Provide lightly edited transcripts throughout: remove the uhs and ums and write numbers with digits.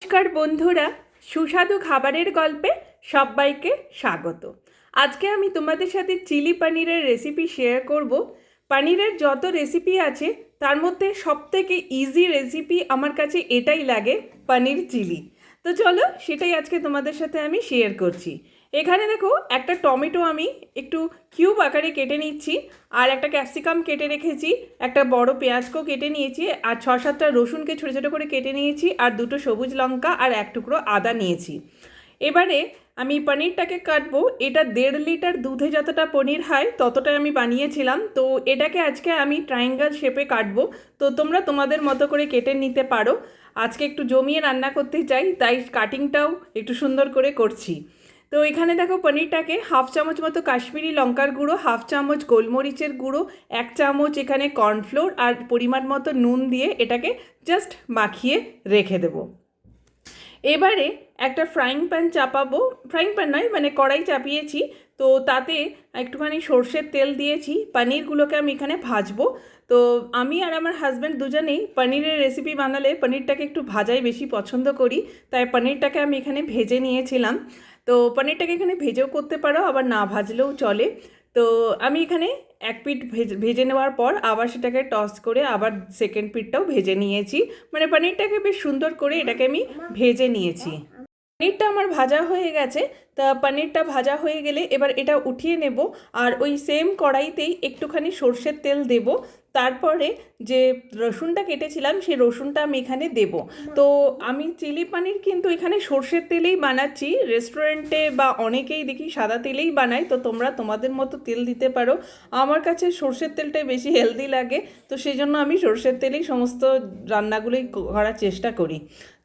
নমস্কার বন্ধুরা, সুস্বাদু খাবারের গল্পে সবাইকে স্বাগত। আজকে আমি তোমাদের সাথে চিলি পনিরের রেসিপি শেয়ার করব। পনিরের যত রেসিপি আছে তার মধ্যে সবথেকে ইজি রেসিপি আমার কাছে এটাই লাগে, পনির চিলি। তো চলো সেটাই আজকে তোমাদের সাথে আমি শেয়ার করছি। এখানে দেখো একটা টমেটো আমি একটু কিউব আকারে কেটে নিচ্ছি, আর একটা ক্যাপসিকাম কেটে রেখেছি, একটা বড় পেঁয়াজকেও কেটে নিয়েছি, আর 6-7টা রসুনকে ছোটো ছোটো করে কেটে নিয়েছি, আর 2টো সবুজ লঙ্কা আর 1 টুকরো আদা নিয়েছি। এবারে আমি পনিরটাকে কাটবো। এটা 1.5 লিটার দুধে যতটা পনির হয় ততটা আমি বানিয়েছিলাম। তো এটাকে আজকে আমি ট্রায়াঙ্গেল শেপে কাটবো। তো তোমরা তোমাদের মতো করে কেটে নিতে পারো। আজকে একটু জমিয়ে রান্না করতে চাই, তাই কাটিংটাও একটু সুন্দর করে করছি। তো এখানে দেখো পনিরটাকে 1/2 চামচ মতো কাশ্মীরি লঙ্কার গুঁড়ো, 1/2 চামচ গোলমরিচের গুঁড়ো, 1 চামচ এখানে কর্নফ্লোর আর পরিমাণ মতো নুন দিয়ে এটাকে জাস্ট মাখিয়ে রেখে দেবো। এবারে একটা ফ্রাইং প্যান চাপাবো, ফ্রাইং প্যান নয় মানে কড়াই চাপিয়েছি। তো তাতে একটুখানি সর্ষের তেল দিয়েছি, পনিরগুলোকে আমি এখানে ভাজবো। তো আমি আর আমার হাজব্যান্ড দুজনেই পনিরের রেসিপি বানালে পনিরটাকে একটু ভাজাই বেশি পছন্দ করি, তাই পনিরটাকে আমি এখানে ভেজে নিয়েছিলাম। তো পনিরটাকে এখানে ভেজেও করতে পারো, আবার না ভাজলেও চলে। তো আমি এখানে এক পিঠ ভেজে নেওয়ার পর আবার সেটাকে টস করে আবার সেকেন্ড পিঠটাও ভেজে নিয়েছি। মানে পনিরটাকে বেশ সুন্দর করে এটাকে আমি ভেজে নিয়েছি। পনিরটা আমার ভাজা হয়ে গেছে। তা পনিরটা ভাজা হয়ে গেলে এবার এটা উঠিয়ে নেব, আর ওই সেম কড়াইতেই একটুখানি সর্ষের তেল দেব। তারপরে যে রসুনটা কেটেছিলাম সেই রসুনটা আমি এখানে দেব। তো আমি চিলি পনির কিন্তু এখানে সর্ষের তেলেই বানাচ্ছি। রেস্টুরেন্টে বা অনেকেই দেখি সাদা তেলেই বানায়, তো তোমরা তোমাদের মতো তেল দিতে পারো। আমার কাছে সর্ষের তেলটাই বেশি হেলদি লাগে, তো সেই জন্য আমি সর্ষের তেলেই সমস্ত রান্নাগুলোই করার চেষ্টা করি।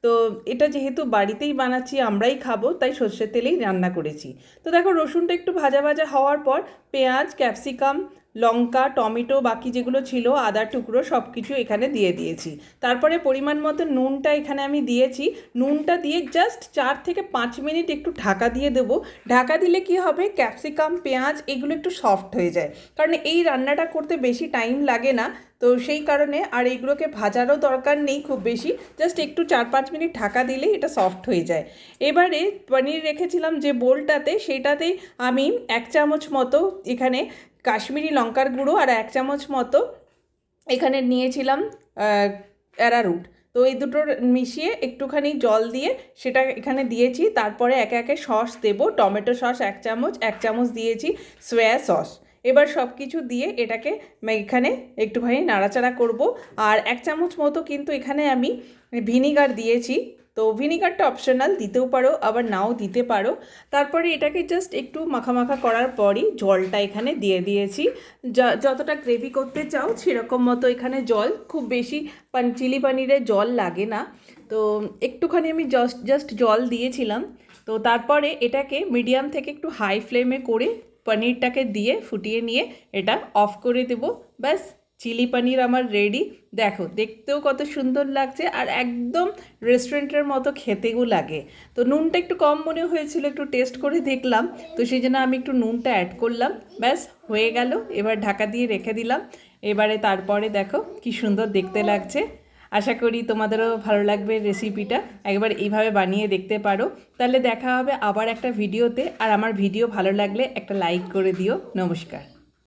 তো এটা যেহেতু বাড়িতেই বানাচ্ছি, আমরাই খাবো, তাই সর্ষের তেলেই রান্না করেছি। তো দেখো রসুনটা একটু ভাজা ভাজা হওয়ার পর পেঁয়াজ, ক্যাপসিকাম, লঙ্কা, টমেটো, বাকি যেগুলো ছিল আদার টুকরো সব কিছু এখানে দিয়ে দিয়েছি। তারপরে পরিমাণ মতো নুনটা এখানে আমি দিয়েছি। নুনটা দিয়ে জাস্ট 4 থেকে 5 মিনিট একটু ঢাকা দিয়ে দেবো। ঢাকা দিলে কি হবে, ক্যাপসিকাম, পেঁয়াজ এগুলো একটু সফট হয়ে যায়, কারণ এই রান্নাটা করতে বেশি টাইম লাগে না। তো সেই কারণে আর এইগুলোকে ভাজারও দরকার নেই খুব বেশি, জাস্ট একটু 4-5 মিনিট ঢাকা দিলেই এটা সফট হয়ে যায়। এবারে পনির রেখেছিলাম যে বোলটাতে, সেটাতেই আমি 1 চামচ মতো এখানে কাশ্মীরি লঙ্কার গুঁড়ো আর 1 চামচ মতো এখানে নিয়েছিলাম অ্যারারুট। তো এই দুটোর মিশিয়ে একটুখানি জল দিয়ে সেটা এখানে দিয়েছি। তারপরে একে একে সস দেব। টমেটো সস 1 চামচ, 1 চামচ দিয়েছি সয়া সস। এবার সব কিছু দিয়ে এটাকে এখানে একটুখানি নাড়াচাড়া করব। আর 1 চামচ মতো কিন্তু এখানে আমি ভিনিগার দিয়েছি। তো ভিনিগারটা অপশনাল, দিতেও পারো আবার নাও দিতে পারো। তারপরে এটাকে জাস্ট একটু মাখা করার পরই জলটা এখানে দিয়ে দিয়েছি। যতটা গ্রেভি করতে চাও সেরকম মতো এখানে জল, খুব বেশি চিলি পনিরে জল লাগে না। তো একটুখানি আমি জাস্ট জল দিয়েছিলাম। তো তারপরে এটাকে মিডিয়াম থেকে একটু হাই ফ্লেমে করে পনিরটাকে দিয়ে ফুটিয়ে নিয়ে এটা অফ করে দেব। ব্যাস, চিলি পনির আমার রেডি। দেখো দেখতেও কত সুন্দর লাগছে, আর একদম রেস্টুরেন্টের মতো খেতেও লাগে। তো নুনটা একটু কম মনে হয়েছিল, একটু টেস্ট করে দেখলাম, তো সেই জন্য আমি একটু নুনটা অ্যাড করলাম। ব্যাস হয়ে গেল। এবার ঢাকা দিয়ে রেখে দিলাম। এবারে তারপরে দেখো কি সুন্দর দেখতে লাগছে। আশা করি তোমাদেরও ভালো লাগবে রেসিপিটা, একবার এইভাবে বানিয়ে দেখতে পারো। তাহলে দেখা হবে আবার একটা ভিডিওতে। আর আমার ভিডিও ভালো লাগলে একটা লাইক করে দিও। নমস্কার।